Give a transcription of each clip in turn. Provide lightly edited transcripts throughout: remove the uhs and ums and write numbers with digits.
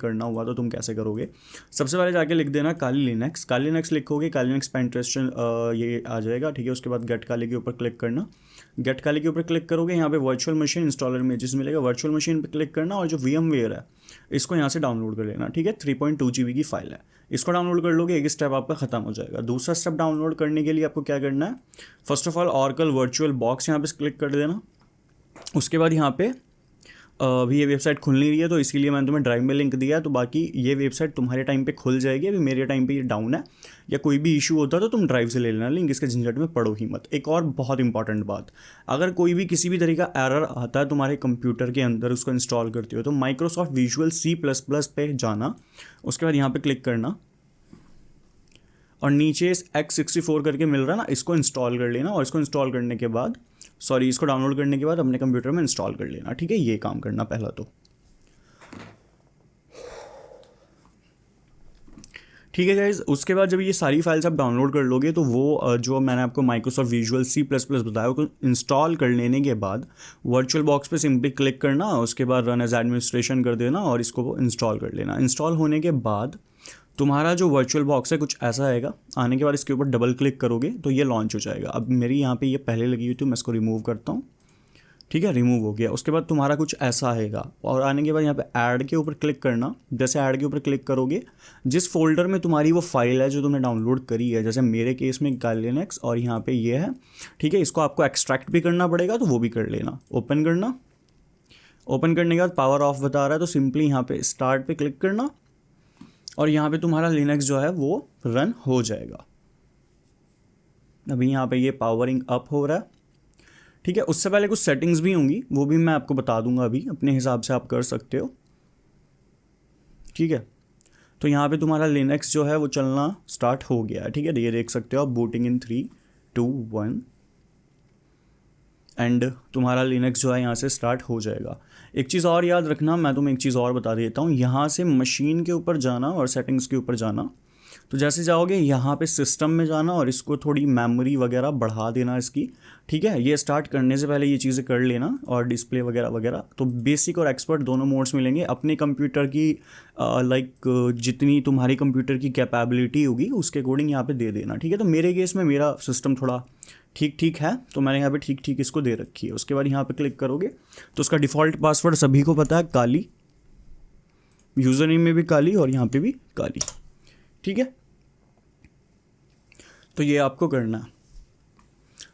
करना हुआ तो तुम कैसे करोगे। सबसे पहले जाके लिख देना काली लिनक्स लिखोगे, काली लिनक्स पेनिट्रेशन ये आ जाएगा, ठीक है। उसके बाद गेट काली के ऊपर क्लिक करना, गेट काली के ऊपर क्लिक करोगे, यहाँ पे वर्चुअल मशीन इंस्टॉलर इमेजेस मिलेगा, वर्चुअल मशीन पे क्लिक करना और जो VMware है इसको यहाँ से डाउनलोड कर लेना, ठीक है। 3.2 GB की फाइल है, इसको डाउनलोड कर लोगे, एक स्टेप आपका खत्म हो जाएगा। दूसरा स्टेप डाउनलोड करने के लिए आपको क्या करना है, first of all oracle virtual box यहाँ पे क्लिक कर देना। उसके बाद यहाँ पे अभी ये वेबसाइट खुल नहीं रही है तो इसीलिए मैंने तुम्हें ड्राइव में लिंक दिया है, तो बाकी ये वेबसाइट तुम्हारे टाइम पे खुल जाएगी। अभी मेरे टाइम पे ये डाउन है, या कोई भी इशू होता है तो तुम ड्राइव से ले लेना लिंक, इसके झंझट में पड़ो ही मत। एक और बहुत इंपॉर्टेंट बात, अगर कोई भी किसी भी तरीके का एरर आता है तुम्हारे कंप्यूटर के अंदर उसको इंस्टॉल करते हो तो माइक्रोसॉफ्ट विजुअल C++ पे जाना, उसके बाद यहाँ पर क्लिक करना और नीचे X64 करके मिल रहा है ना, इसको इंस्टॉल कर लेना और इसको इंस्टॉल करने के बाद इसको डाउनलोड करने के बाद अपने कंप्यूटर में इंस्टॉल कर लेना, ठीक है। ये काम करना पहला तो, ठीक है गाइज। उसके बाद जब ये सारी फाइल्स आप डाउनलोड कर लोगे तो वो जो मैंने आपको माइक्रोसॉफ्ट विजुअल C++ बताया उसको इंस्टॉल कर लेने के बाद वर्चुअल बॉक्स पे सिंपली क्लिक करना, उसके बाद रन एज एडमिनिस्ट्रेशन कर देना और इसको इंस्टॉल कर लेना। इंस्टॉल होने के बाद तुम्हारा जो वर्चुअल बॉक्स है कुछ ऐसा आएगा, आने के बाद इसके ऊपर डबल क्लिक करोगे तो ये लॉन्च हो जाएगा। अब मेरी यहाँ पे ये पहले लगी हुई थी, मैं इसको रिमूव करता हूँ, ठीक है, रिमूव हो गया। उसके बाद तुम्हारा कुछ ऐसा आएगा और आने के बाद यहाँ पे ऐड के ऊपर क्लिक करना। जैसे ऐड के ऊपर क्लिक करोगे, जिस फोल्डर में तुम्हारी वो फाइल है जो तुमने डाउनलोड करी है, जैसे मेरे केस में काली लिनक्स और यहाँ पे ये है, ठीक है, इसको आपको एक्सट्रैक्ट भी करना पड़ेगा तो वो भी कर लेना। ओपन करना, ओपन करने के बाद पावर ऑफ बता रहा है तो सिंपली यहाँ पे स्टार्ट पे क्लिक करना और यहाँ पे तुम्हारा लिनक्स जो है वो रन हो जाएगा। अभी यहाँ पे ये पावरिंग अप हो रहा है, ठीक है। उससे पहले कुछ सेटिंग्स भी होंगी, वो भी मैं आपको बता दूंगा, अभी अपने हिसाब से आप कर सकते हो, ठीक है। तो यहाँ पे तुम्हारा लिनक्स जो है वो चलना स्टार्ट हो गया है, ठीक है। ये देख सकते हो आप, बूटिंग इन 3, 2, 1 एंड तुम्हारा लिनक्स जो है यहाँ से स्टार्ट हो जाएगा। एक चीज़ और याद रखना, मैं तुम्हें एक चीज़ और बता देता हूँ, यहाँ से मशीन के ऊपर जाना और सेटिंग्स के ऊपर जाना। तो जैसे जाओगे यहाँ पे सिस्टम में जाना और इसको थोड़ी मेमोरी वगैरह बढ़ा देना इसकी, ठीक है। ये स्टार्ट करने से पहले ये चीज़ें कर लेना और डिस्प्ले वगैरह वगैरह। तो बेसिक और एक्सपर्ट दोनों मोड्स मिलेंगे। अपने कंप्यूटर की जितनी तुम्हारी कंप्यूटर की कैपेबिलिटी होगी उसके अकॉर्डिंग यहाँ पे दे देना, ठीक है। तो मेरे केस में मेरा सिस्टम थोड़ा ठीक ठीक है तो मैंने यहाँ पे ठीक ठीक इसको दे रखी है। उसके बाद यहाँ पे क्लिक करोगे तो उसका डिफ़ॉल्ट पासवर्ड सभी को पता है, काली, यूज़र नेम में भी काली और यहाँ पे भी काली, ठीक है। तो ये आपको करना है।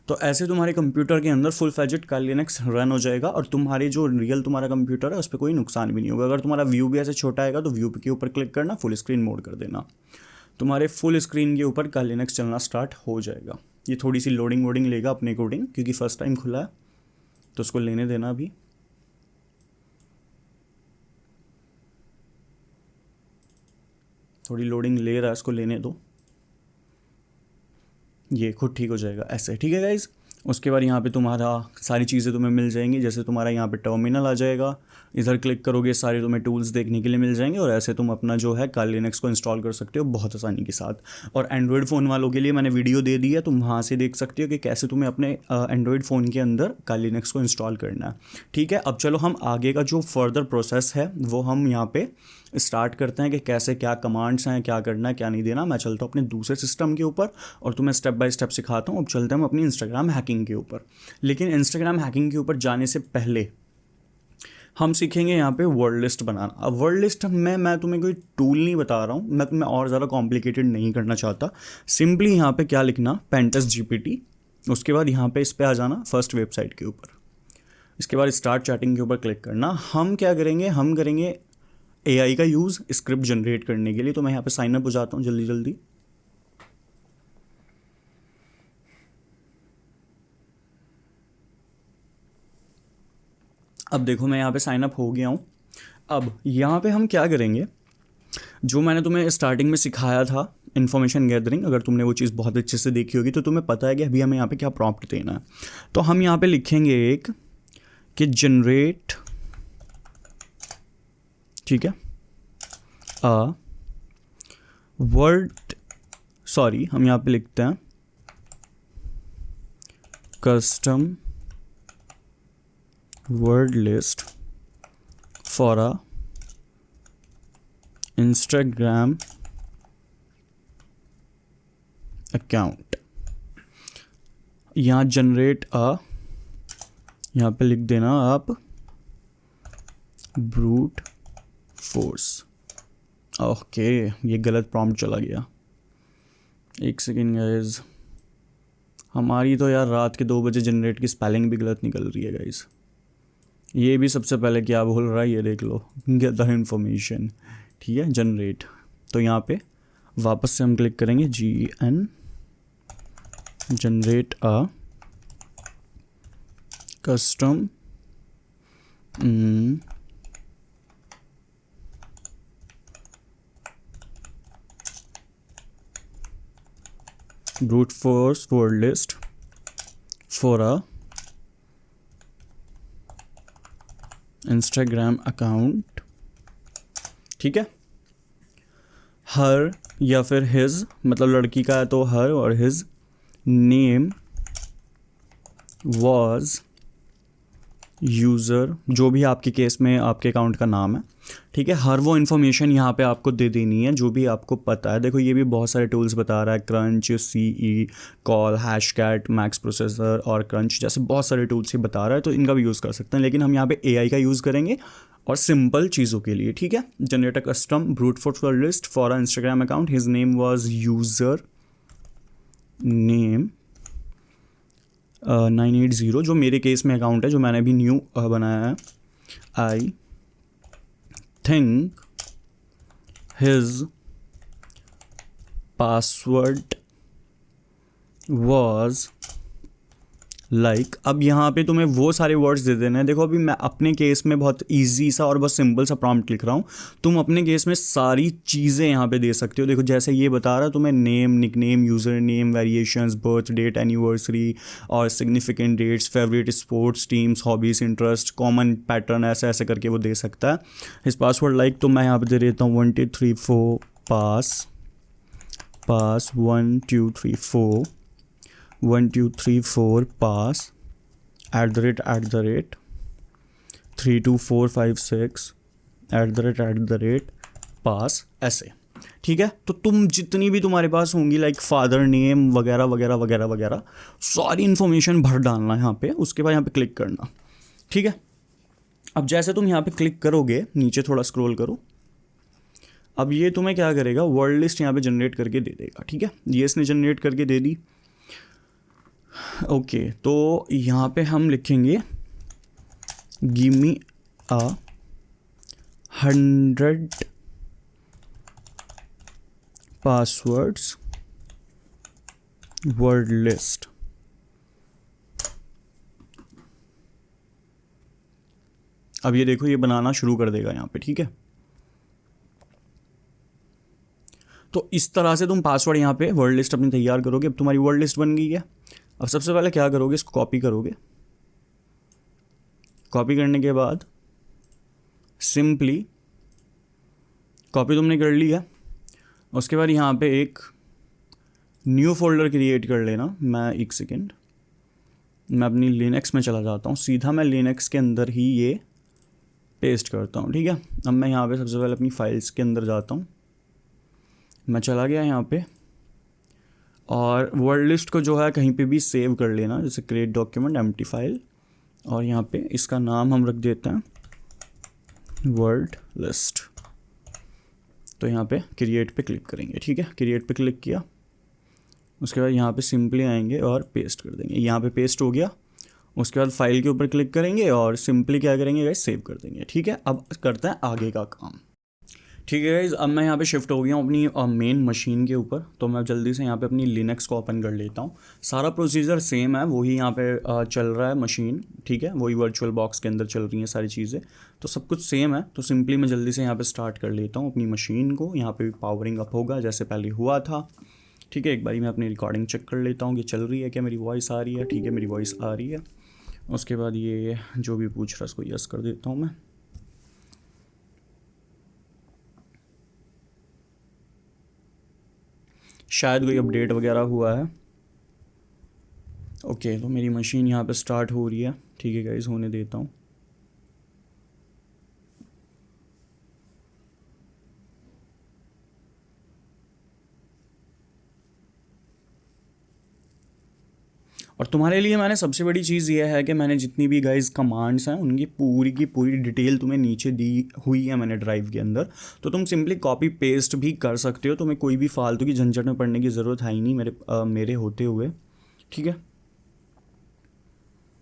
तो ऐसे तुम्हारे कंप्यूटर के अंदर फुल फ्लेजेड काली लिनक्स रन हो जाएगा और तुम्हारी जो रियल तुम्हारा कंप्यूटर है उस पर कोई नुकसान भी नहीं होगा। अगर तुम्हारा व्यू भी ऐसे छोटा आएगा तो व्यू के ऊपर क्लिक करना, फुल स्क्रीन मोड कर देना, तुम्हारे फुल स्क्रीन के ऊपर काली लिनक्स चलना स्टार्ट हो जाएगा। ये थोड़ी सी लोडिंग वोडिंग लेगा अपने अकॉर्डिंग, क्योंकि फर्स्ट टाइम खुला है तो उसको लेने देना। अभी थोड़ी लोडिंग ले रहा है, इसको लेने दो, ये खुद ठीक हो जाएगा ऐसे, ठीक है गाइज। उसके बाद यहाँ पे तुम्हारा सारी चीज़ें तुम्हें मिल जाएंगी, जैसे तुम्हारा यहाँ पे टर्मिनल आ जाएगा, इधर क्लिक करोगे सारे तुम्हें टूल्स देखने के लिए मिल जाएंगे और ऐसे तुम अपना जो है काली लिनक्स को इंस्टॉल कर सकते हो बहुत आसानी के साथ। और एंड्रॉयड फ़ोन वालों के लिए मैंने वीडियो दे दी है, तुम वहाँ से देख सकते हो कि कैसे तुम्हें अपने एंड्रॉयड फ़ोन के अंदर काली लिनक्स को इंस्टॉल करना है, ठीक है। अब चलो हम आगे का जो फर्दर प्रोसेस है वो हम यहाँ पे स्टार्ट करते हैं कि कैसे क्या कमांड्स हैं, क्या करना है क्या नहीं देना। मैं चलता हूँ अपने दूसरे सिस्टम के ऊपर और तुम्हें स्टेप बाय स्टेप सिखाता हूँ। अब चलते हैं हम अपनी इंस्टाग्राम हैकिंग के ऊपर। लेकिन इंस्टाग्राम हैकिंग के ऊपर जाने से पहले हम सीखेंगे यहाँ पे वर्ड लिस्ट बनाना। अब वर्ड लिस्ट में मैं तुम्हें कोई टूल नहीं बता रहा हूँ, मैं तुम्हें और ज़्यादा कॉम्प्लिकेटेड नहीं करना चाहता। सिंपली यहाँ पे क्या लिखना, पेंटेस्ट GPT, उसके बाद यहाँ पे इस पर आ जाना फर्स्ट वेबसाइट के ऊपर, इसके बाद स्टार्ट चैटिंग के ऊपर क्लिक करना। हम क्या करेंगे, हम करेंगे AI का यूज़ स्क्रिप्ट जनरेट करने के लिए। तो मैं यहाँ पे साइन अप हो जाता हूँ जल्दी जल्दी। अब देखो मैं यहाँ पे साइन अप हो गया हूँ। अब यहाँ पे हम क्या करेंगे, जो मैंने तुम्हें स्टार्टिंग में सिखाया था इन्फॉर्मेशन गैदरिंग, अगर तुमने वो चीज़ बहुत अच्छे से देखी होगी तो तुम्हें पता है कि अभी हमें यहाँ पे क्या प्रॉम्प्ट देना है। तो हम यहाँ पे लिखेंगे एक कि जनरेट, ठीक है, हम यहाँ पे लिखते हैं custom word list for a Instagram account, यहाँ जनरेट यहाँ पे लिख देना आप ब्रूट फोर्स। ओके, ये गलत प्रॉम्प्ट चला गया। एक सेकेंड गाइज, हमारी तो यार रात के 2 बजे जनरेट की स्पेलिंग भी गलत निकल रही है गाइज। ये भी सबसे पहले क्या बोल रहा है ये देख लो, गेट द इन्फॉर्मेशन। ठीक है, जनरेट, तो यहाँ पे वापस से हम क्लिक करेंगे GN generate custom brute force word list for a Instagram account। ठीक है, हर या फिर हिज, मतलब लड़की का है तो हर, और हिज नेम वॉज यूज़र, जो भी आपके केस में आपके अकाउंट का नाम है। ठीक है, हर वो इन्फॉर्मेशन यहाँ पे आपको दे देनी है जो भी आपको पता है। देखो ये भी बहुत सारे टूल्स बता रहा है, क्रंच, CE, कॉल, हैशकैट, मैक्स प्रोसेसर और क्रंच जैसे बहुत सारे टूल्स ही बता रहा है, तो इनका भी यूज़ कर सकते हैं। लेकिन हम यहाँ पे AI का यूज़ करेंगे और सिंपल चीज़ों के लिए। ठीक है, generate a custom brute force list for a Instagram account, his name was user name 980, जो मेरे केस में अकाउंट है, जो मैंने अभी न्यू बनाया है। I think his password was like. अब यहाँ पे तुम्हें वो सारे वर्ड्स दे देने हैं। देखो अभी मैं अपने केस में बहुत इजी सा और बहुत सिंपल सा प्रॉम्प्ट लिख रहा हूँ, तुम अपने केस में सारी चीज़ें यहाँ पे दे सकते हो। देखो जैसे ये बता रहा है तुम्हें name, nickname, user name, variations, birth date, anniversary और significant dates, favourite sports teams, hobbies, interest, common pattern, ऐसे ऐसे करके वो दे सकता है। इस पासवर्ड लाइक तो मैं यहाँ पे दे देता हूँ 1 2 3 4 पास 1 2 3 4 1 2 3 4 पास @ 3 2 4 5 6 @ पास, ऐसे। ठीक है, तो तुम जितनी भी तुम्हारे पास होंगी लाइक फादर नेम वगैरह वगैरह वगैरह वगैरह, सारी इन्फॉर्मेशन भर डालना है यहाँ पे। उसके बाद यहाँ पे क्लिक करना। ठीक है, अब जैसे तुम यहाँ पे क्लिक करोगे, नीचे थोड़ा स्क्रॉल करो, अब ये तुम्हें क्या करेगा, वर्ड लिस्ट यहाँ पे जनरेट करके दे देगा। ठीक है, ये इसने जनरेट करके दे दी। ओके, तो यहाँ पे हम लिखेंगे give me 100 passwords word list. अब ये देखो ये बनाना शुरू कर देगा यहाँ पे। ठीक है, तो इस तरह से तुम पासवर्ड यहाँ पे वर्ड लिस्ट अपनी तैयार करोगे। अब तुम्हारी वर्ड लिस्ट बन गई है। अब सबसे पहले क्या करोगे, इसको कॉपी करोगे। कॉपी करने के बाद सिंपली कॉपी तुमने कर ली है, उसके बाद यहाँ पे एक न्यू फोल्डर क्रिएट कर लेना। मैं एक सेकेंड, मैं अपनी लिनक्स में चला जाता हूँ, सीधा मैं लिनक्स के अंदर ही ये पेस्ट करता हूँ। ठीक है, अब मैं यहाँ पे सबसे पहले अपनी फाइल्स के अंदर जाता हूँ। मैं चला गया यहाँ पे, और वर्ड लिस्ट को जो है कहीं पे भी सेव कर लेना, जैसे क्रिएट डॉक्यूमेंट एम्प्टी फाइल, और यहाँ पे इसका नाम हम रख देते हैं वर्ड लिस्ट। तो यहाँ पे क्रिएट पे क्लिक करेंगे। ठीक है, क्रिएट पे क्लिक किया, उसके बाद यहाँ पे सिंपली आएंगे और पेस्ट कर देंगे। यहाँ पे पेस्ट हो गया। उसके बाद फाइल के ऊपर क्लिक करेंगे और सिंपली क्या करेंगे गाइस, सेव कर देंगे। ठीक है, अब करते हैं आगे का काम। ठीक है गाइस, अब मैं यहाँ पे शिफ्ट हो गया हूँ अपनी मेन मशीन के ऊपर। तो मैं जल्दी से यहाँ पे अपनी लिनक्स को ओपन कर लेता हूँ। सारा प्रोसीजर सेम है, वही यहाँ पे चल रहा है मशीन। ठीक है, वही वर्चुअल बॉक्स के अंदर चल रही हैं सारी चीज़ें, तो सब कुछ सेम है। तो सिंपली मैं जल्दी से यहाँ पे स्टार्ट कर लेता हूँ अपनी मशीन को। यहाँ पे भी पावरिंग अप होगा जैसे पहले हुआ था। ठीक है, एक बारी मैं अपनी रिकॉर्डिंग चेक कर लेता हूँ कि चल रही है क्या, मेरी वॉइस आ रही है। ठीक है, मेरी वॉइस आ रही है। उसके बाद ये जो भी पूछ रहा है उसको यस कर देता हूँ मैं। शायद कोई अपडेट वगैरह हुआ है। ओके, तो मेरी मशीन यहाँ पे स्टार्ट हो रही है। ठीक है गाइस, होने देता हूँ। और तुम्हारे लिए मैंने सबसे बड़ी चीज़ ये है कि मैंने जितनी भी गाइस कमांड्स हैं उनकी पूरी की पूरी डिटेल तुम्हें नीचे दी हुई है मैंने ड्राइव के अंदर, तो तुम सिंपली कॉपी पेस्ट भी कर सकते हो, तुम्हें कोई भी फालतू की झंझट में पड़ने की ज़रूरत है ही नहीं मेरे होते हुए, ठीक है।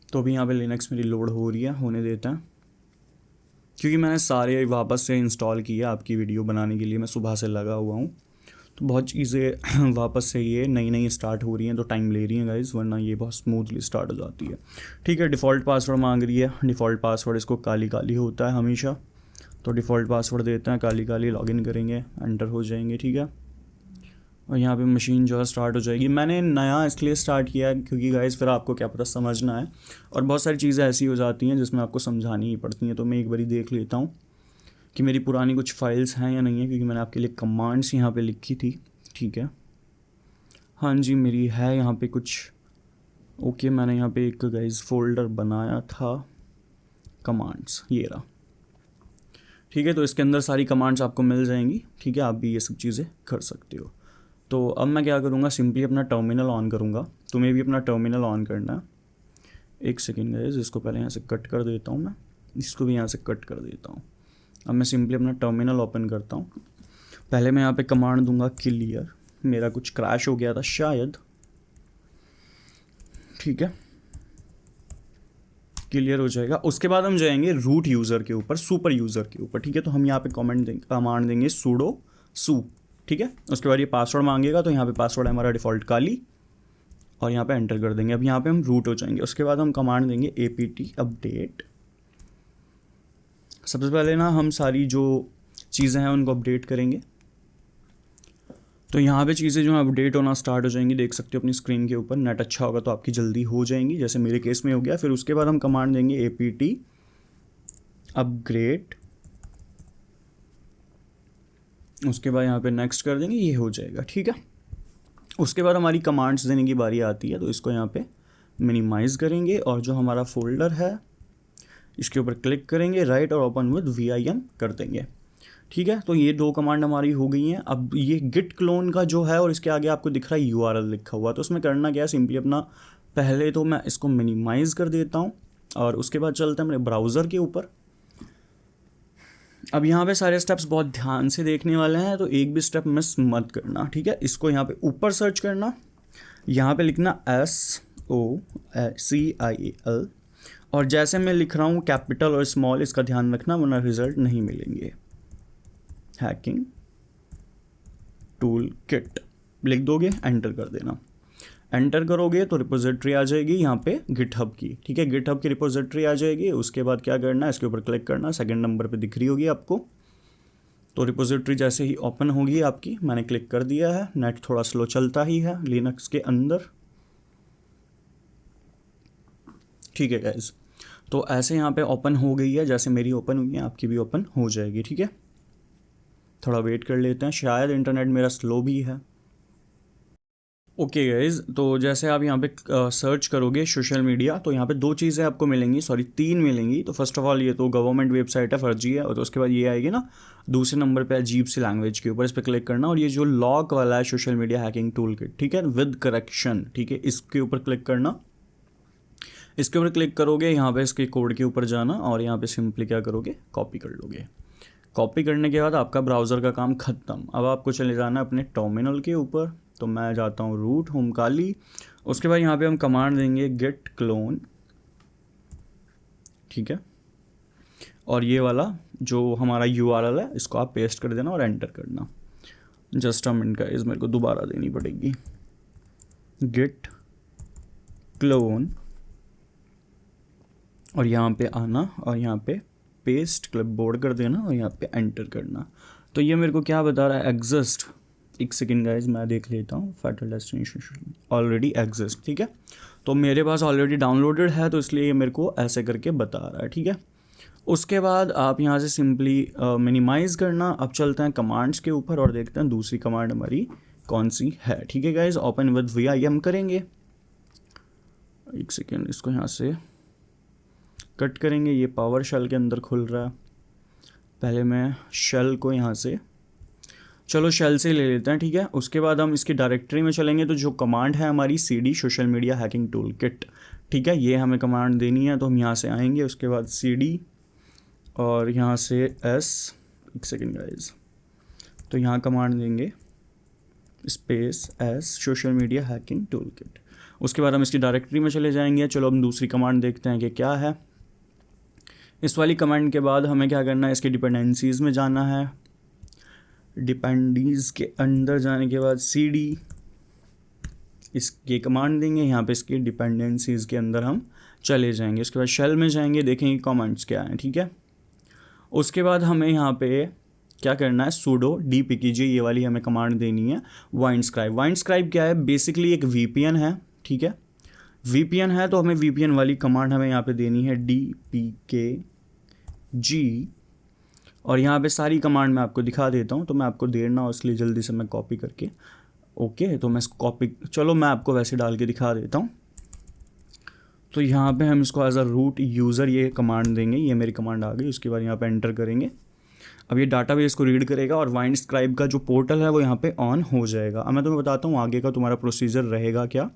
तो अभी यहाँ पे लिनक्स मेरी लोड हो रही है, होने देते हैं, क्योंकि मैंने सारे वापस से इंस्टॉल किया आपकी वीडियो बनाने के लिए, मैं सुबह से लगा हुआ हूँ, तो बहुत चीज़ें वापस से ये नई नई स्टार्ट हो रही हैं तो टाइम ले रही हैं गाइस, वरना ये बहुत स्मूथली स्टार्ट हो जाती है, ठीक है। डिफ़ॉल्ट पासवर्ड मांग रही है, डिफ़ॉल्ट पासवर्ड इसको काली काली होता है हमेशा, तो डिफ़ॉल्ट पासवर्ड देते हैं, काली काली लॉगिन करेंगे, एंटर हो जाएंगे, ठीक है। और यहाँ पे मशीन जो है स्टार्ट हो जाएगी। मैंने नया इसलिए स्टार्ट किया है क्योंकि गाइस फिर आपको क्या पता समझना है, और बहुत सारी चीज़ें ऐसी हो जाती हैं जिसमें आपको समझानी ही पड़ती हैं, तो मैं एक बारी देख लेता हूँ कि मेरी पुरानी कुछ फाइल्स हैं या नहीं है, क्योंकि मैंने आपके लिए कमांड्स यहाँ पे लिखी थी, ठीक है। हाँ जी मेरी है यहाँ पे कुछ, ओके मैंने यहाँ पे एक गाइस फोल्डर बनाया था कमांड्स, ये रहा, ठीक है। तो इसके अंदर सारी कमांड्स आपको मिल जाएंगी, ठीक है, आप भी ये सब चीज़ें कर सकते हो। तो अब मैं क्या करूँगा, सिंपली अपना टर्मिनल ऑन करूँगा, तुम्हें भी अपना टर्मिनल ऑन करना है। एक सेकेंड गाइस, इसको पहले यहाँ से कट कर देता हूँ मैं, इसको भी यहाँ से कट कर देता हूँ। अब मैं सिंपली अपना टर्मिनल ओपन करता हूँ। पहले मैं यहाँ पे कमांड दूंगा क्लियर, मेरा कुछ क्रैश हो गया था शायद, ठीक है, क्लियर हो जाएगा। उसके बाद हम जाएंगे रूट यूज़र के ऊपर, सुपर यूज़र के ऊपर, ठीक है। तो हम यहाँ पे कमांड देंगे sudo su, ठीक है। उसके बाद ये पासवर्ड मांगेगा, तो यहाँ पे पासवर्ड है हमारा डिफ़ॉल्ट काली, और यहाँ पे एंटर कर देंगे। अब यहाँ पे हम रूट हो जाएंगे। उसके बाद हम कमांड देंगे apt अपडेट। सबसे पहले ना हम सारी जो चीज़ें हैं उनको अपडेट करेंगे, तो यहाँ पे चीज़ें जो है अपडेट होना स्टार्ट हो जाएंगी, देख सकते हो अपनी स्क्रीन के ऊपर। नेट अच्छा होगा तो आपकी जल्दी हो जाएंगी, जैसे मेरे केस में हो गया। फिर उसके बाद हम कमांड देंगे apt अपग्रेड, उसके बाद यहाँ पे नेक्स्ट कर देंगे, ये हो जाएगा, ठीक है। उसके बाद हमारी कमांड्स देने की बारी आती है, तो इसको यहाँ पे मिनिमाइज़ करेंगे, और जो हमारा फोल्डर है इसके ऊपर क्लिक करेंगे, राइट और ओपन विद vim कर देंगे, ठीक है। तो ये दो कमांड हमारी हो गई हैं। अब ये गिट क्लोन का जो है, और इसके आगे आपको दिख रहा है URL लिखा हुआ, तो उसमें करना क्या है, सिंपली अपना पहले तो मैं इसको मिनिमाइज़ कर देता हूँ, और उसके बाद चलते हैं मेरे ब्राउज़र के ऊपर। अब यहाँ पे सारे स्टेप्स बहुत ध्यान से देखने वाले हैं, तो एक भी स्टेप मिस मत करना, ठीक है। इसको यहाँ पे ऊपर सर्च करना, यहाँ पे लिखना SOCIAL, और जैसे मैं लिख रहा हूँ कैपिटल और स्मॉल, इसका ध्यान रखना वरना रिजल्ट नहीं मिलेंगे। हैकिंग टूल किट लिख दोगे, एंटर कर देना। एंटर करोगे तो रिपोजिटरी आ जाएगी यहाँ पे गिटहब की, ठीक है, गिटहब की रिपोजिटरी आ जाएगी। उसके बाद क्या करना है, इसके ऊपर क्लिक करना, सेकंड नंबर पे दिख रही होगी आपको। तो रिपोजिटरी जैसे ही ओपन होगी आपकी, मैंने क्लिक कर दिया है। नेट थोड़ा स्लो चलता ही है लिनक्स के अंदर, ठीक है गाइस। तो ऐसे यहाँ पे ओपन हो गई है, जैसे मेरी ओपन हुई है आपकी भी ओपन हो जाएगी, ठीक है। थोड़ा वेट कर लेते हैं, शायद इंटरनेट मेरा स्लो भी है। ओके गाइज, तो जैसे आप यहाँ पे सर्च करोगे सोशल मीडिया, तो यहाँ पे दो चीज़ें आपको मिलेंगी, सॉरी तीन मिलेंगी। तो फर्स्ट ऑफ ऑल ये तो गवर्नमेंट वेबसाइट है, फर्जी है। और तो उसके बाद ये आएगी ना दूसरे नंबर पे अजीब सी लैंग्वेज के ऊपर, इस पर क्लिक करना। और ये जो लॉक वाला है social media hacking tool kit, ठीक है, विद करेक्शन, ठीक है, इसके ऊपर क्लिक करना। इसके ऊपर क्लिक करोगे, यहाँ पे इसके कोड के ऊपर जाना, और यहाँ पे सिंपली क्या करोगे, कॉपी कर लोगे। कॉपी करने के बाद आपका ब्राउज़र का काम ख़त्म। अब आपको चले जाना अपने टर्मिनल के ऊपर। तो मैं जाता हूँ रूट होम काली। उसके बाद यहाँ पे हम कमांड देंगे गेट क्लोन, ठीक है। और ये वाला जो हमारा URL है इसको आप पेस्ट कर देना और एंटर करना। जस्ट अ मिनट का, इस मेरे को दोबारा देनी पड़ेगी, गेट क्लोन, और यहाँ पे आना और यहाँ पे पेस्ट क्लिपबोर्ड कर देना और यहाँ पे एंटर करना। तो ये मेरे को क्या बता रहा है, एग्जिस्ट। एक सेकेंड गाइज मैं देख लेता हूँ, फाइनल डेस्टिनेशन ऑलरेडी एग्जिस्ट, ठीक है। तो मेरे पास ऑलरेडी डाउनलोडेड है, तो इसलिए ये मेरे को ऐसे करके बता रहा है, ठीक है। उसके बाद आप यहाँ से सिंपली मिनिमाइज़ करना। अब चलते हैं कमांड्स के ऊपर और देखते हैं दूसरी कमांड हमारी कौन सी है, ठीक है गाइज। ओपन विद vim करेंगे। एक सेकेंड, इसको यहाँ से कट करेंगे, ये पावर शेल के अंदर खुल रहा है। पहले मैं शेल को यहाँ से चलो शेल से ले लेते हैं, ठीक है। उसके बाद हम इसकी डायरेक्टरी में चलेंगे, तो जो कमांड है हमारी cd social media hacking tool kit, ठीक है, ये हमें कमांड देनी है। तो हम यहाँ से आएंगे, उसके बाद cd और यहाँ से s, एक सेकेंड गाइज, तो यहाँ कमांड देंगे space s social media hacking tool kit. उसके बाद हम इसकी डायरेक्टरी में चले जाएंगे। चलो हम दूसरी कमांड देखते हैं कि क्या है। इस वाली कमांड के बाद हमें क्या करना है, इसकी डिपेंडेंसीज़ में जाना है। डिपेंडीज़ के अंदर जाने के बाद cd इसके कमांड देंगे, यहाँ पे इसकी डिपेंडेंसीज़ के अंदर हम चले जाएंगे। उसके बाद शेल में जाएंगे, देखेंगे कमेंट्स क्या हैं, ठीक है। उसके बाद हमें यहाँ पे क्या करना है, sudo dpkg ये वाली हमें कमांड देनी है। वाइंडस्क्राइब, वाइंडस्क्राइब क्या है, बेसिकली एक VPN है, ठीक है। VPN है तो हमें VPN वाली कमांड हमें यहाँ पे देनी है dpkg, और यहाँ पे सारी कमांड मैं आपको दिखा देता हूँ, तो मैं आपको देर ना हो इसलिए जल्दी से मैं कॉपी करके, ओके, तो मैं कॉपी, चलो मैं आपको वैसे डाल के दिखा देता हूँ। तो यहाँ पे हम इसको एज अ रूट यूज़र ये कमांड देंगे, ये मेरी कमांड आ गई। उसके बाद यहाँ पे एंटर करेंगे। अब ये डाटाबेस को रीड करेगा और वाइंडस्क्राइब का जो पोर्टल है वो यहाँ पे ऑन हो जाएगा। अब मैं तुम्हें बताता हूँ आगे का तुम्हारा प्रोसीजर रहेगा क्या,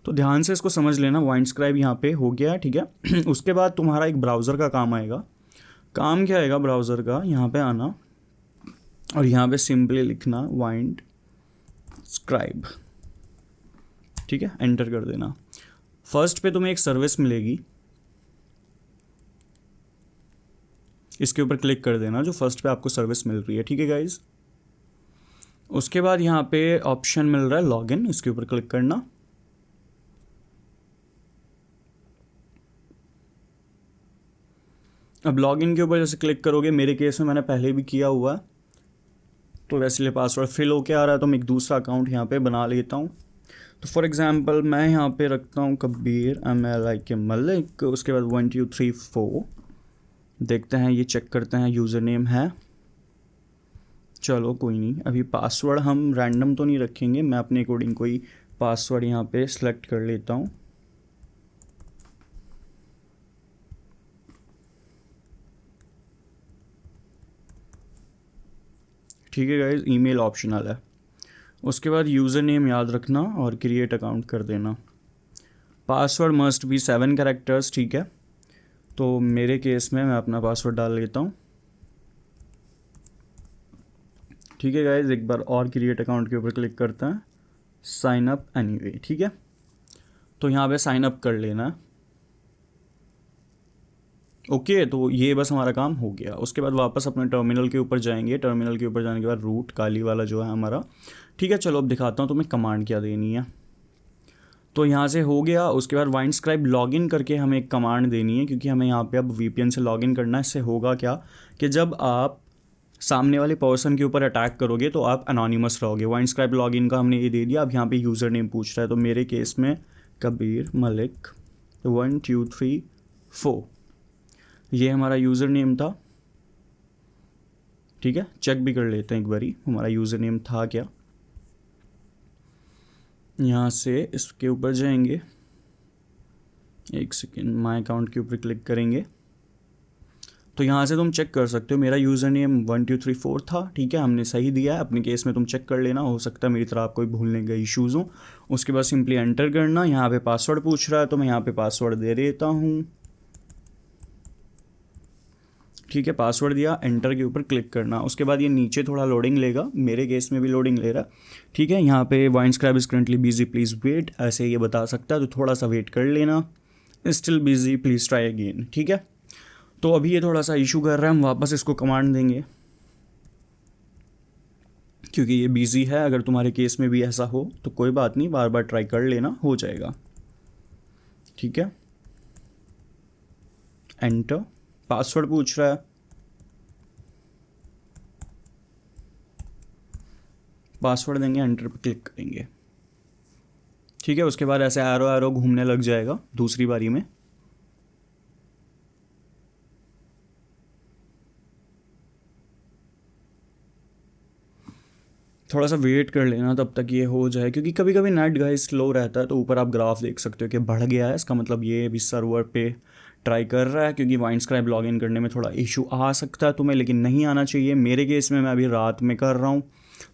तो ध्यान से इसको समझ लेना। वाइंडस्क्राइब यहाँ पे हो गया, ठीक है। उसके बाद तुम्हारा एक ब्राउज़र का काम आएगा। काम क्या आएगा ब्राउज़र का, यहाँ पे आना और यहाँ पे सिंपली लिखना वाइंडस्क्राइब, ठीक है, एंटर कर देना। फर्स्ट पे तुम्हें एक सर्विस मिलेगी, इसके ऊपर क्लिक कर देना जो फर्स्ट पे आपको सर्विस मिल रही है, ठीक है गाइज। उसके बाद यहाँ पे ऑप्शन मिल रहा है लॉगिन, इसके ऊपर क्लिक करना। अब लॉगिन के ऊपर जैसे क्लिक करोगे, मेरे केस में मैंने पहले भी किया हुआ है तो वैसे लिए पासवर्ड फिल होके आ रहा है, तो मैं एक दूसरा अकाउंट यहाँ पे बना लेता हूँ। तो फॉर एग्जांपल मैं यहाँ पे रखता हूँ कबीर MLIK मलिक। उसके बाद 1 2 3 4 देखते हैं, ये चेक करते हैं यूज़र नेम है। चलो कोई नहीं, अभी पासवर्ड हम रैंडम तो नहीं रखेंगे, मैं अपने अकॉर्डिंग कोई पासवर्ड यहाँ पे सिलेक्ट कर लेता हूँ। ठीक है गाइज, ईमेल ऑप्शनल है। उसके बाद यूज़र नेम याद रखना और क्रिएट अकाउंट कर देना। पासवर्ड मस्ट बी 7 कैरेक्टर्स, ठीक है। तो मेरे केस में मैं अपना पासवर्ड डाल लेता हूँ, ठीक है गाइज। एक बार और क्रिएट अकाउंट के ऊपर क्लिक करते हैं, साइन अप एनीवे, ठीक है। तो यहाँ पे साइन अप कर लेना, ओके। तो ये बस हमारा काम हो गया। उसके बाद वापस अपने टर्मिनल के ऊपर जाएंगे। टर्मिनल के ऊपर जाने के बाद रूट काली वाला जो है हमारा, ठीक है। चलो अब दिखाता हूँ तुम्हें कमांड क्या देनी है। तो यहाँ से हो गया। उसके बाद वाइंडस्क्राइब लॉगिन करके हमें एक कमांड देनी है, क्योंकि हमें यहाँ पे अब VPN से लॉगिन करना है। इससे होगा क्या कि जब आप सामने वाले पर्सन के ऊपर अटैक करोगे तो आप अनोनिमस रहोगे। वाइंडस्क्राइब लॉगिन का हमने ये दे दिया। अब यहाँ पे यूज़र नेम पूछ रहा है, तो मेरे केस में कबीर मलिक 1 2 3 4 ये हमारा यूज़र नेम था, ठीक है। चेक भी कर लेते हैं एक बारी हमारा यूज़र नेम था क्या। यहाँ से इसके ऊपर जाएंगे, एक सेकेंड, माय अकाउंट के ऊपर क्लिक करेंगे। तो यहाँ से तुम चेक कर सकते हो मेरा यूज़र नेम 1 2 3 4 था, ठीक है। हमने सही दिया है। अपने केस में तुम चेक कर लेना, हो सकता है मेरी तरह आपको भूलने का इशूज़ हो। उसके बाद सिंपली एंटर करना। यहाँ पे पासवर्ड पूछ रहा है तो मैं यहाँ पे पासवर्ड दे देता हूँ, ठीक है। पासवर्ड दिया, एंटर के ऊपर क्लिक करना। उसके बाद ये नीचे थोड़ा लोडिंग लेगा, मेरे केस में भी लोडिंग ले रहा, ठीक है। यहाँ पे Windscribe is currently busy please wait, ऐसे ये बता सकता है, तो थोड़ा सा वेट कर लेना। Still busy please try again, ठीक है। तो अभी ये थोड़ा सा इशू कर रहा है, हम वापस इसको कमांड देंगे क्योंकि ये बिजी है। अगर तुम्हारे केस में भी ऐसा हो तो कोई बात नहीं, बार बार ट्राई कर लेना, हो जाएगा, ठीक है। एंटर, पासवर्ड पूछ रहा है, पासवर्ड देंगे, एंटर पर क्लिक करेंगे, ठीक है। उसके बाद ऐसे एरो एरो घूमने लग जाएगा दूसरी बारी में। थोड़ा सा वेट कर लेना तब तक ये हो जाए, क्योंकि कभी कभी नेट गाइस स्लो रहता है। तो ऊपर आप ग्राफ देख सकते हो कि बढ़ गया है, इसका मतलब ये अभी सर्वर पे ट्राई कर रहा है, क्योंकि वाइंडस्क्राइब लॉगिन करने में थोड़ा इशू आ सकता है तुम्हें, लेकिन नहीं आना चाहिए। मेरे केस में मैं अभी रात में कर रहा हूँ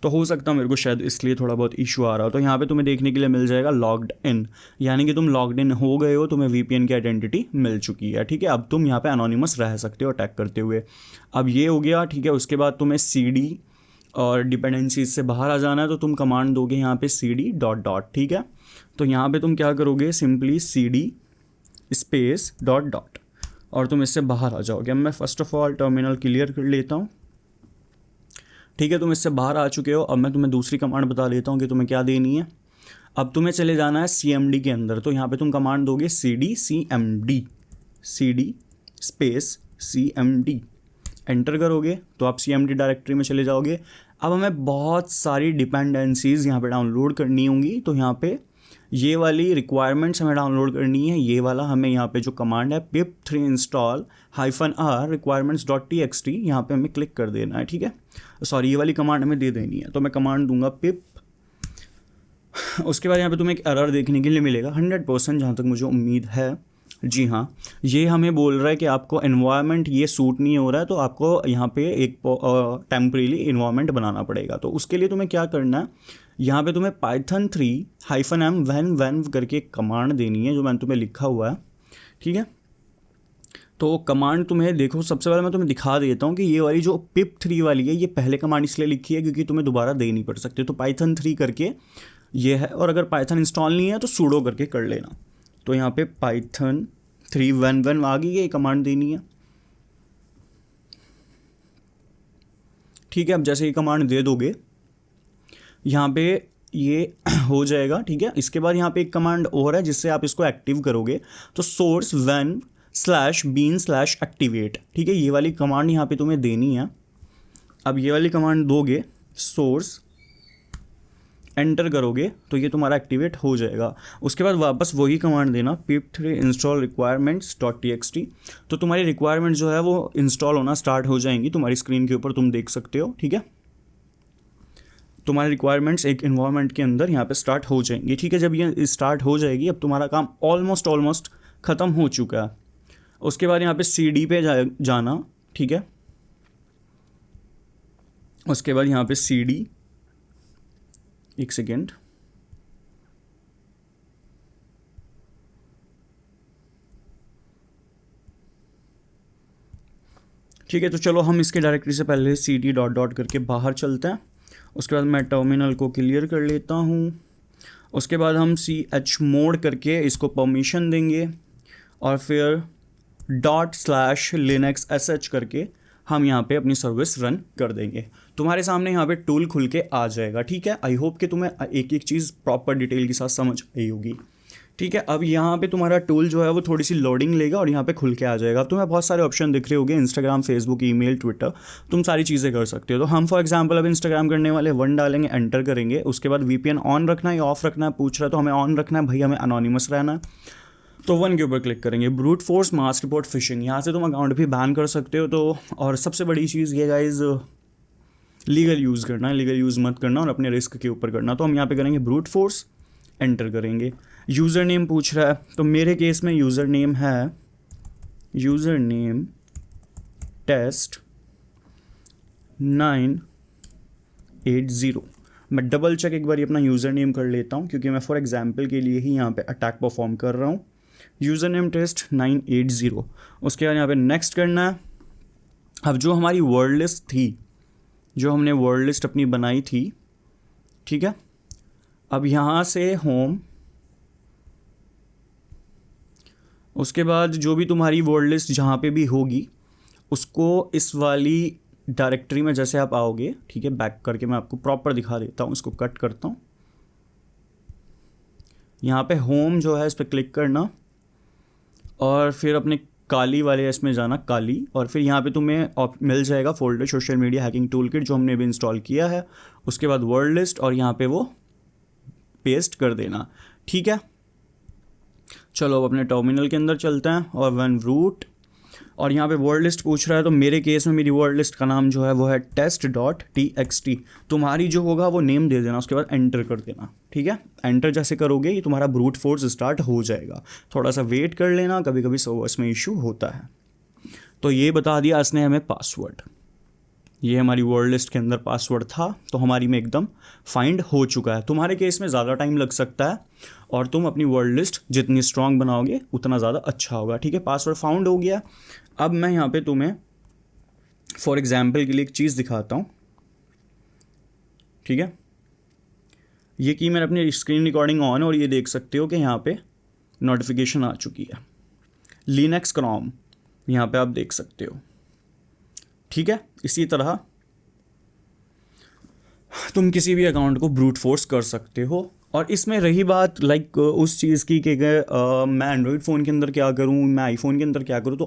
तो हो सकता है मेरे को शायद इसलिए थोड़ा बहुत इशू आ रहा हो। तो यहाँ पे तुम्हें देखने के लिए मिल जाएगा लॉग्ड इन, यानी कि तुम लॉग्ड इन हो गए हो, तुम्हें वीपीएन की आइडेंटिटी मिल चुकी है, ठीक है। अब तुम यहाँ पे एनोनिमस रह सकते हो अटैक करते हुए। अब ये हो गया, ठीक है। उसके बाद तुम्हें CD और डिपेंडेंसीज से बाहर आ जाना है, तो तुम कमांड दोगे यहाँ पे CD डॉट डॉट, ठीक है। तो यहाँ पे तुम क्या करोगे, simply CD space dot dot, और तुम इससे बाहर आ जाओगे। अब मैं first of all terminal clear कर लेता हूँ, ठीक है। तुम इससे बाहर आ चुके हो। अब मैं तुम्हें दूसरी कमांड बता देता हूँ कि तुम्हें क्या देनी है। अब तुम्हें चले जाना है CMD के अंदर, तो यहाँ पे तुम कमांड दोगे CD स्पेस CMD, एंटर करोगे तो आप CMD डायरेक्टरी में चले जाओगे। अब हमें बहुत सारी डिपेंडेंसीज़ यहाँ पे डाउनलोड करनी होंगी, तो यहाँ पे ये वाली रिक्वायरमेंट्स हमें डाउनलोड करनी है। ये वाला हमें यहाँ पे जो कमांड है pip3 install -r requirements.txt, यहाँ पे हमें क्लिक कर देना है, ठीक है। सॉरी, ये वाली कमांड हमें दे देनी है, तो मैं कमांड दूंगा पिप। उसके बाद यहाँ पे तुम्हें एक एरर देखने के लिए मिलेगा 100%, जहाँ तक मुझे उम्मीद है। जी हाँ, ये हमें बोल रहा है कि आपको एनवायरनमेंट ये सूट नहीं हो रहा है, तो आपको यहाँ पे एक टेम्परेरी इन्वायरमेंट बनाना पड़ेगा। तो उसके लिए तुम्हें क्या करना है, यहाँ पे तुम्हें python3-m when करके एक कमांड देनी है, जो मैंने तुम्हें लिखा हुआ है, ठीक है। तो कमांड तुम्हें देखो, सबसे पहले मैं तुम्हें दिखा देता हूँ कि ये वाली जो pip3 वाली है, ये पहले कमांड इसलिए लिखी है क्योंकि तुम्हें दोबारा दे नहीं पड़ सकते। तो python3 करके ये है, और अगर पाइथन इंस्टॉल नहीं है तो sudo करके कर लेना। तो यहाँ पे python3 when आ गई, ये कमांड देनी है, ठीक है। अब जैसे ये कमांड दे दोगे, यहाँ पे ये हो जाएगा, ठीक है। इसके बाद यहाँ पे एक कमांड और है जिससे आप इसको एक्टिव करोगे, तो source when/bean/activate, ठीक है। ये वाली कमांड यहाँ पे तुम्हें देनी है। अब ये वाली कमांड दोगे, source एंटर करोगे तो ये तुम्हारा एक्टिवेट हो जाएगा। उसके बाद वापस वही कमांड देना pip3 install requirements.txt, तो तुम्हारी रिक्वायरमेंट जो है वो इंस्टॉल होना स्टार्ट हो जाएंगी। तुम्हारी स्क्रीन के ऊपर तुम देख सकते हो, ठीक है। तुम्हारी रिक्वायरमेंट्स एक इन्वायरमेंट के अंदर यहाँ पे स्टार्ट हो जाएंगी, ठीक है। जब ये स्टार्ट हो जाएगी, अब तुम्हारा काम ऑलमोस्ट ख़त्म हो चुका है। उसके बाद यहाँ पे CD पे जाना, ठीक है। उसके बाद यहाँ पे CD, एक सेकेंड, ठीक है। तो चलो हम इसके डायरेक्टरी से पहले CD डॉट डॉट करके बाहर चलते हैं। उसके बाद मैं टर्मिनल को क्लियर कर लेता हूँ। उसके बाद हम chmod करके इसको परमिशन देंगे, और फिर ./linux करके हम यहाँ पे अपनी सर्विस रन कर देंगे। तुम्हारे सामने यहाँ पे टूल खुल के आ जाएगा, ठीक है। आई होप कि तुम्हें एक एक चीज़ प्रॉपर डिटेल के साथ समझ आई होगी, ठीक है। अब यहाँ पे तुम्हारा टूल जो है वो थोड़ी सी लोडिंग लेगा और यहाँ पे खुल के आ जाएगा। अब तुम्हें बहुत सारे ऑप्शन दिख रहे होंगे, इंस्टाग्राम, फेसबुक, ईमेल, ट्विटर, तुम सारी चीज़ें कर सकते हो। तो हम फॉर एग्जांपल अब इंस्टाग्राम करने वाले 1 डालेंगे, एंटर करेंगे। उसके बाद VPN ऑन रखना है या ऑफ रखना है पूछ रहा है, तो हमें ऑन रखना है भाई, हमें अनोनिमस रहना है। तो 1 के ऊपर क्लिक करेंगे। Brute force mask report fishing, यहाँ से तुम अकाउंट भी बैन कर सकते हो। तो और सबसे बड़ी चीज़ ये गाइज, लीगल यूज़ करना है, लीगल यूज़ मत करना और अपने रिस्क के ऊपर करना। तो हम यहाँ पे करेंगे ब्रूट फोर्स, एंटर करेंगे। यूज़र नेम पूछ रहा है, तो मेरे केस में यूज़र नेम है यूज़र नेम टेस्ट 980। मैं डबल चेक एक बार अपना यूज़र नेम कर लेता हूँ, क्योंकि मैं फॉर एग्जांपल के लिए ही यहाँ पे अटैक परफॉर्म कर रहा हूँ। User name test 980। उसके बाद यहाँ पे नेक्स्ट करना है। अब जो हमारी वर्ड लिस्ट थी, जो हमने वर्ड लिस्ट अपनी बनाई थी, ठीक है। अब यहाँ से होम, उसके बाद जो भी तुम्हारी वर्ड लिस्ट जहाँ पे भी होगी उसको इस वाली डायरेक्टरी में जैसे आप आओगे, ठीक है। बैक करके मैं आपको प्रॉपर दिखा देता हूँ, इसको कट करता हूँ। यहाँ पे होम जो है इस पर क्लिक करना, और फिर अपने काली वाले इसमें जाना, काली, और फिर यहाँ पे तुम्हें मिल जाएगा folder social media hacking tool kit, जो हमने भी इंस्टॉल किया है। उसके बाद वर्ड लिस्ट, और यहाँ पे वो पेस्ट कर देना, ठीक है। चलो अब अपने टर्मिनल के अंदर चलते हैं, और वन रूट, और यहाँ पे वर्ड लिस्ट पूछ रहा है। तो मेरे केस में मेरी वर्ड लिस्ट का नाम जो है वो है test.txt। तुम्हारी जो होगा वो नेम दे देना, उसके बाद एंटर कर देना, ठीक है। एंटर जैसे करोगे ये तुम्हारा ब्रूट फोर्स स्टार्ट हो जाएगा। थोड़ा सा वेट कर लेना, कभी कभी सर्वर्स में इशू होता है। तो ये बता दिया इसने हमें पासवर्ड, ये हमारी वर्ड लिस्ट के अंदर पासवर्ड था, तो हमारी में एकदम फाइंड हो चुका है। तुम्हारे केस में ज़्यादा टाइम लग सकता है और तुम अपनी वर्ड लिस्ट जितनी स्ट्रांग बनाओगे उतना ज़्यादा अच्छा होगा। ठीक है, पासवर्ड फाउंड हो गया। अब मैं यहाँ पे तुम्हें फॉर एग्जाम्पल के लिए एक चीज़ दिखाता हूँ। ठीक है, ये की मैंने अपनी स्क्रीन रिकॉर्डिंग ऑन और ये देख सकते हो कि यहाँ पे नोटिफिकेशन आ चुकी है, लिनक्स क्रोम, यहाँ पे आप देख सकते हो। ठीक है, इसी तरह तुम किसी भी अकाउंट को ब्रूट फोर्स कर सकते हो। और इसमें रही बात उस चीज़ की कि मैं एंड्रॉयड फ़ोन के अंदर क्या करूँ, मैं आईफोन के अंदर क्या करूँ, तो